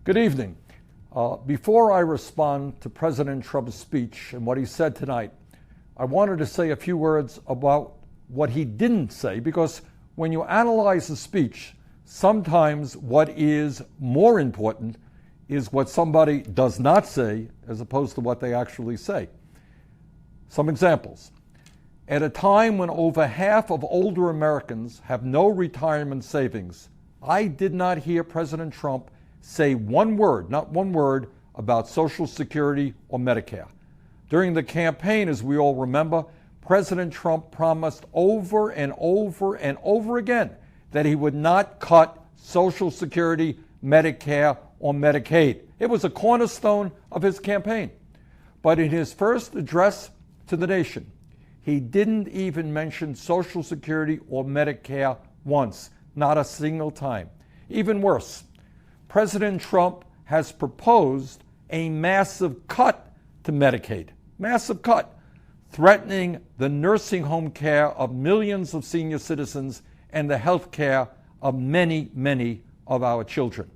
Good evening. Before I respond to President Trump's speech and what he said tonight, I wanted to say a few words about what he didn't say, because when you analyze a speech, sometimes what is more important is what somebody does not say as opposed to what they actually say. Some examples. At a time when over half of older Americans have no retirement savings, I did not hear President Trump say one word, not one word, about Social Security or Medi-Care. During the campaign, as we all remember, President Trump promised over and over and over again that he would not cut Social Security, Medi-Care, or Medi-Caid. It was a cornerstone of his campaign. But in his first address to the nation, he didn't even mention Social Security or Medi-Care once, not a single time. Even worse, President Trump has proposed a massive cut to Medi-Caid, massive cut, threatening the nursing home care of millions of senior citizens and the health care of many, many of our children.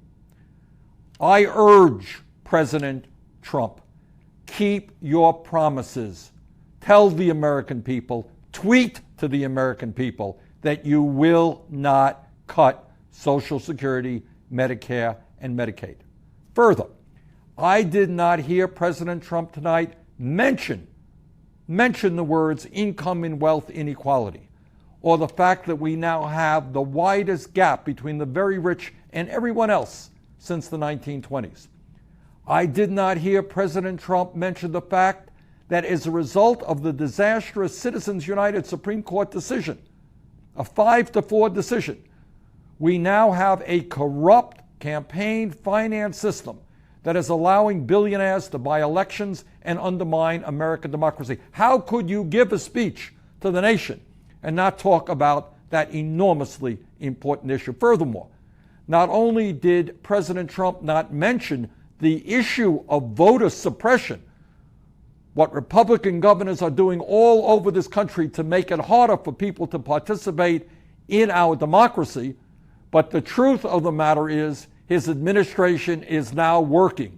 I urge President Trump, keep your promises. Tell the American people, tweet to the American people that you will not cut Social Security, Medicare, and Medicaid. Further, I did not hear President Trump tonight mention the words income and wealth inequality, or the fact that we now have the widest gap between the very rich and everyone else since the 1920s. I did not hear President Trump mention the fact that as a result of the disastrous Citizens United Supreme Court decision, a 5-4 decision, we now have a corrupt campaign finance system that is allowing billionaires to buy elections and undermine American democracy. How could you give a speech to the nation and not talk about that enormously important issue? Furthermore, not only did President Trump not mention the issue of voter suppression, what Republican governors are doing all over this country to make it harder for people to participate in our democracy, but the truth of the matter is his administration is now working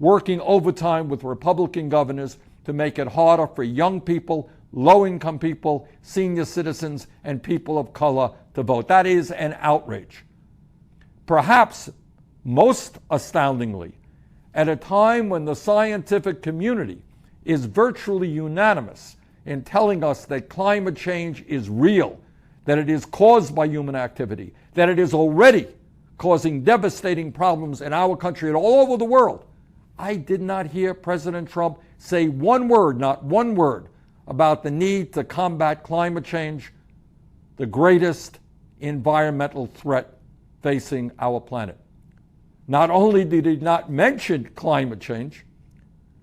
overtime with Republican governors to make it harder for young people, low-income people, senior citizens, and people of color to vote. That is an outrage. Perhaps most astoundingly, at a time when the scientific community is virtually unanimous in telling us that climate change is real, that it is caused by human activity, that it is already causing devastating problems in our country and all over the world, I did not hear President Trump say one word, not one word, about the need to combat climate change, the greatest environmental threat facing our planet. Not only did he not mention climate change,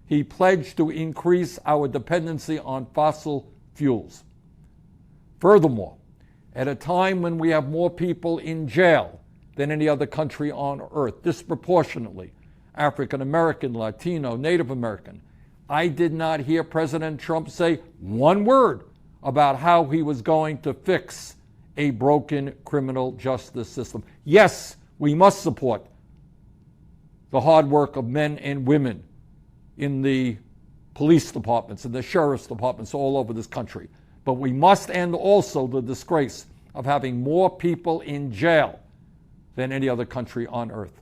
he pledged to increase our dependency on fossil fuels. Furthermore, at a time when we have more people in jail than any other country on earth, disproportionately African American, Latino, Native American, I did not hear President Trump say one word about how he was going to fix a broken criminal justice system. Yes, we must support the hard work of men and women in the police departments and the sheriff's departments all over this country. But we must end also the disgrace of having more people in jail than any other country on earth.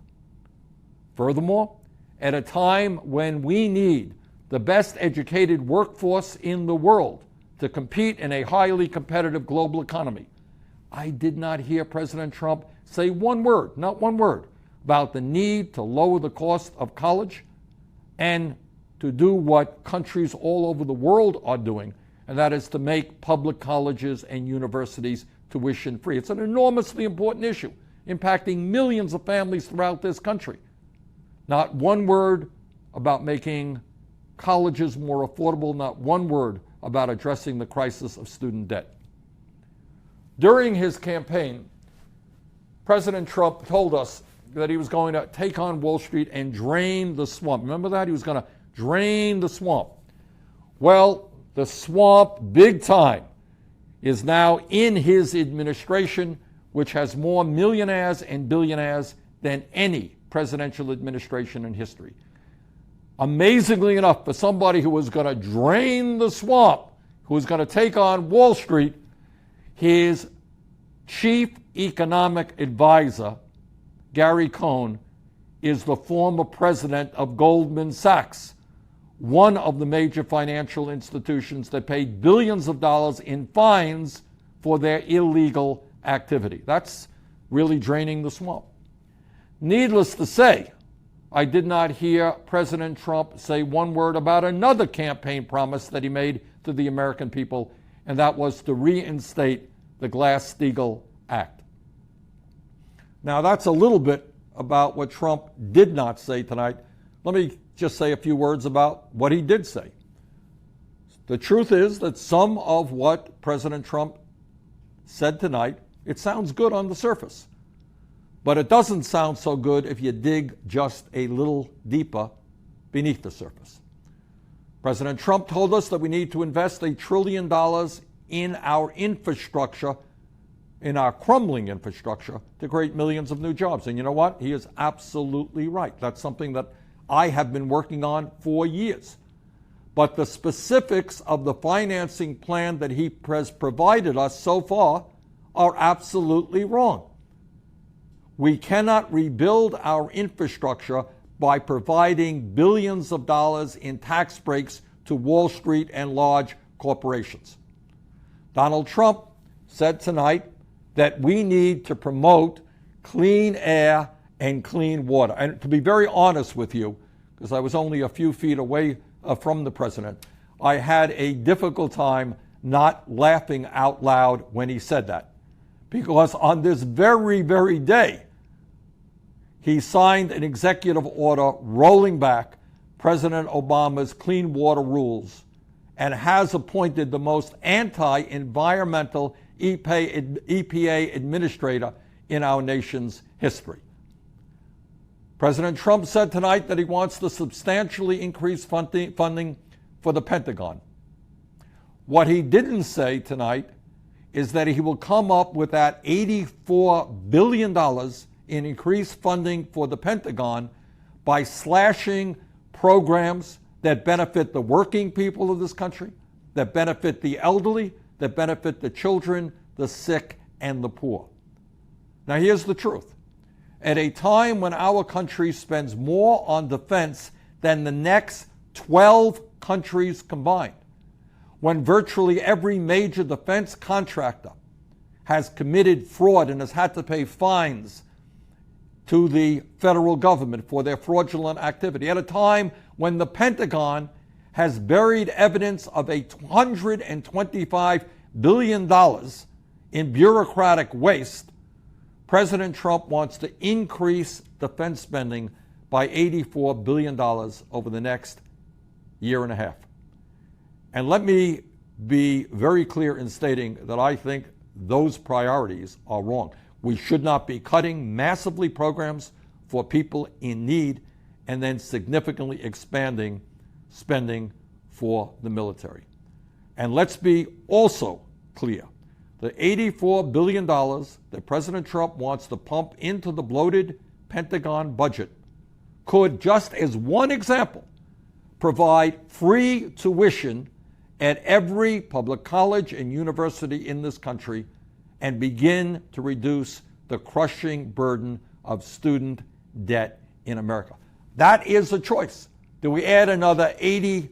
Furthermore, at a time when we need the best educated workforce in the world to compete in a highly competitive global economy, I did not hear President Trump say one word, not one word, about the need to lower the cost of college and to do what countries all over the world are doing, and that is to make public colleges and universities tuition free. It's an enormously important issue, impacting millions of families throughout this country. Not one word about making colleges more affordable, not one word about addressing the crisis of student debt. During his campaign, President Trump told us that he was going to take on Wall Street and drain the swamp. Remember that? He was going to drain the swamp. Well, the swamp, big time, is now in his administration, which has more millionaires and billionaires than any presidential administration in history. Amazingly enough, for somebody who was going to drain the swamp, who was going to take on Wall Street, his chief economic advisor, Gary Cohn, is the former president of Goldman Sachs, one of the major financial institutions that paid billions of dollars in fines for their illegal activity. That's really draining the swamp. Needless to say, I did not hear President Trump say one word about another campaign promise that he made to the American people, and that was to reinstate the Glass-Steagall Act. Now, that's a little bit about what Trump did not say tonight. Let me just say a few words about what he did say. The truth is that some of what President Trump said tonight, it sounds good on the surface, but it doesn't sound so good if you dig just a little deeper beneath the surface. President Trump told us that we need to invest $1 trillion in our infrastructure, in our crumbling infrastructure, to create millions of new jobs. And you know what? He is absolutely right. That's something that I have been working on for years. But the specifics of the financing plan that he has provided us so far are absolutely wrong. We cannot rebuild our infrastructure by providing billions of dollars in tax breaks to Wall Street and large corporations. Donald Trump said tonight that we need to promote clean air and clean water. And to be very honest with you, because I was only a few feet away from the president, I had a difficult time not laughing out loud when he said that. Because on this very, very day, he signed an executive order rolling back President Obama's clean water rules and has appointed the most anti-environmental EPA administrator in our nation's history. President Trump said tonight that he wants to substantially increase funding for the Pentagon. What he didn't say tonight is that he will come up with that $84 billion in increased funding for the Pentagon by slashing programs that benefit the working people of this country, that benefit the elderly, that benefit the children, the sick, and the poor. Now, here's the truth. At a time when our country spends more on defense than the next 12 countries combined, when virtually every major defense contractor has committed fraud and has had to pay fines to the federal government for their fraudulent activity, at a time when the Pentagon has buried evidence of $125 billion in bureaucratic waste, President Trump wants to increase defense spending by $84 billion over the next year and a half. And let me be very clear in stating that I think those priorities are wrong. We should not be cutting massively programs for people in need and then significantly expanding spending for the military. And let's be also clear. The $84 billion that President Trump wants to pump into the bloated Pentagon budget could, just as one example, provide free tuition at every public college and university in this country and begin to reduce the crushing burden of student debt in America. That is a choice. Do we add another $80+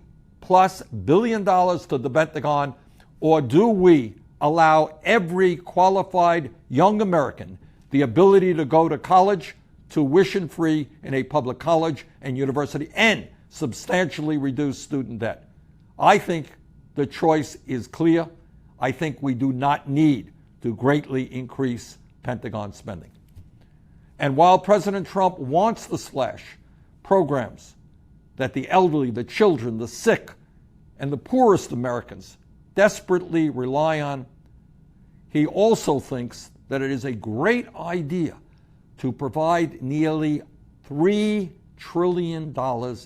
billion to the Pentagon, or do we allow every qualified young American the ability to go to college tuition-free in a public college and university and substantially reduce student debt? I think the choice is clear. I think we do not need to greatly increase Pentagon spending. And while President Trump wants to slash programs that the elderly, the children, the sick, and the poorest Americans desperately rely on, he also thinks that it is a great idea to provide nearly $3 trillion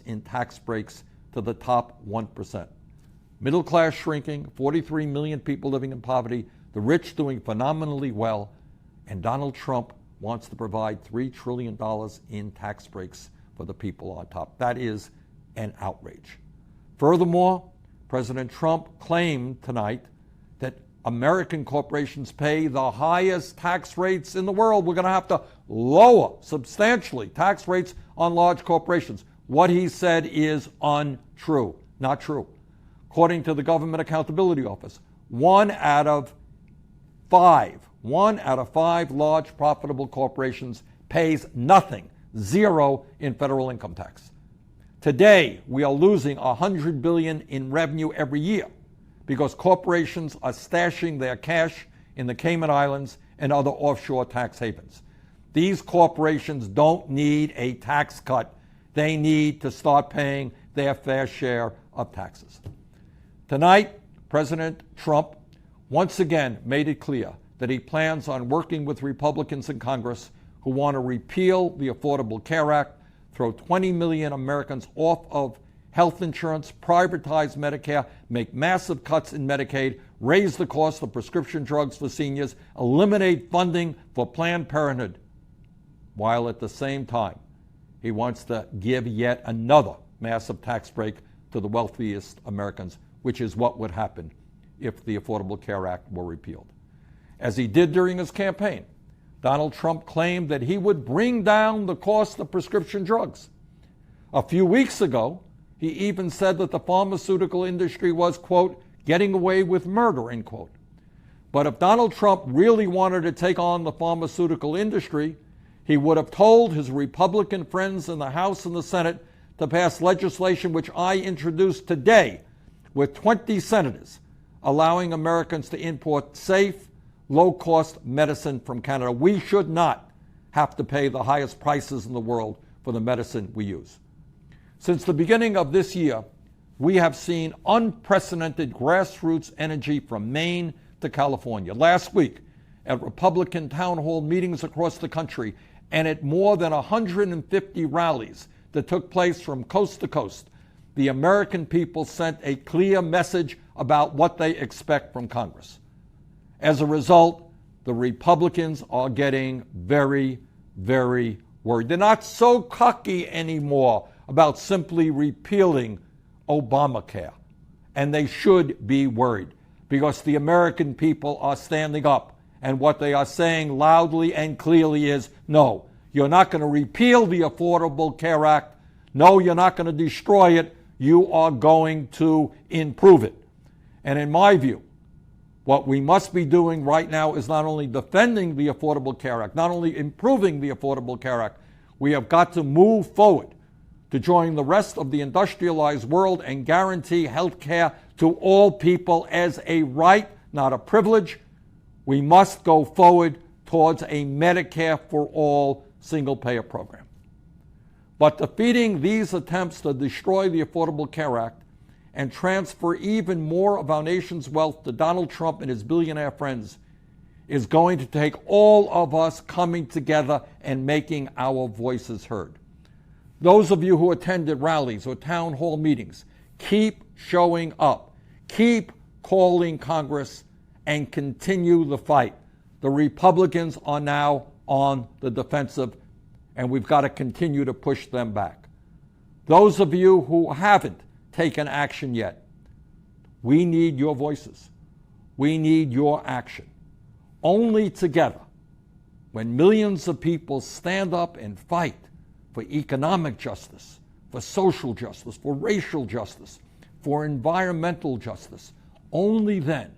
in tax breaks to the top 1%. Middle class shrinking, 43 million people living in poverty, the rich doing phenomenally well, and Donald Trump wants to provide $3 trillion in tax breaks for the people on top. That is an outrage. Furthermore, President Trump claimed tonight that American corporations pay the highest tax rates in the world. We're going to have to lower substantially tax rates on large corporations. What he said is untrue, not true. According to the Government Accountability Office, one out of five large profitable corporations pays nothing, zero in federal income tax. Today, we are losing $100 billion in revenue every year because corporations are stashing their cash in the Cayman Islands and other offshore tax havens. These corporations don't need a tax cut. They need to start paying their fair share of taxes. Tonight, President Trump once again made it clear that he plans on working with Republicans in Congress who want to repeal the Affordable Care Act, throw 20 million Americans off of health insurance, privatize Medicare, make massive cuts in Medi-Caid, raise the cost of prescription drugs for seniors, eliminate funding for Planned Parenthood, while at the same time he wants to give yet another massive tax break to the wealthiest Americans, which is what would happen if the Affordable Care Act were repealed. As he did during his campaign, Donald Trump claimed that he would bring down the cost of prescription drugs. A few weeks ago, he even said that the pharmaceutical industry was, quote, getting away with murder, end quote. But if Donald Trump really wanted to take on the pharmaceutical industry, he would have told his Republican friends in the House and the Senate to pass legislation which I introduced today with 20 senators, allowing Americans to import safe, low-cost medicine from Canada. We should not have to pay the highest prices in the world for the medicine we use. Since the beginning of this year, we have seen unprecedented grassroots energy from Maine to California. Last week, at Republican town hall meetings across the country and at more than 150 rallies that took place from coast to coast, the American people sent a clear message about what they expect from Congress. As a result, the Republicans are getting very, very worried. They're not so cocky anymore about simply repealing Obamacare. And they should be worried because the American people are standing up. And what they are saying loudly and clearly is, no, you're not going to repeal the Affordable Care Act. No, you're not going to destroy it. You are going to improve it. And in my view, what we must be doing right now is not only defending the Affordable Care Act, not only improving the Affordable Care Act, we have got to move forward to join the rest of the industrialized world and guarantee health care to all people as a right, not a privilege. We must go forward towards a Medicare for all single-payer program. But defeating these attempts to destroy the Affordable Care Act and transfer even more of our nation's wealth to Donald Trump and his billionaire friends is going to take all of us coming together and making our voices heard. Those of you who attended rallies or town hall meetings, keep showing up, keep calling Congress, and continue the fight. The Republicans are now on the defensive, and we've got to continue to push them back. Those of you who haven't taken action yet, we need your voices. We need your action. Only together, when millions of people stand up and fight for economic justice, for social justice, for racial justice, for environmental justice, only then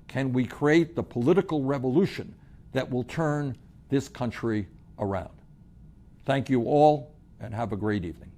can we create the political revolution that will turn this country around. Thank you all, and have a great evening.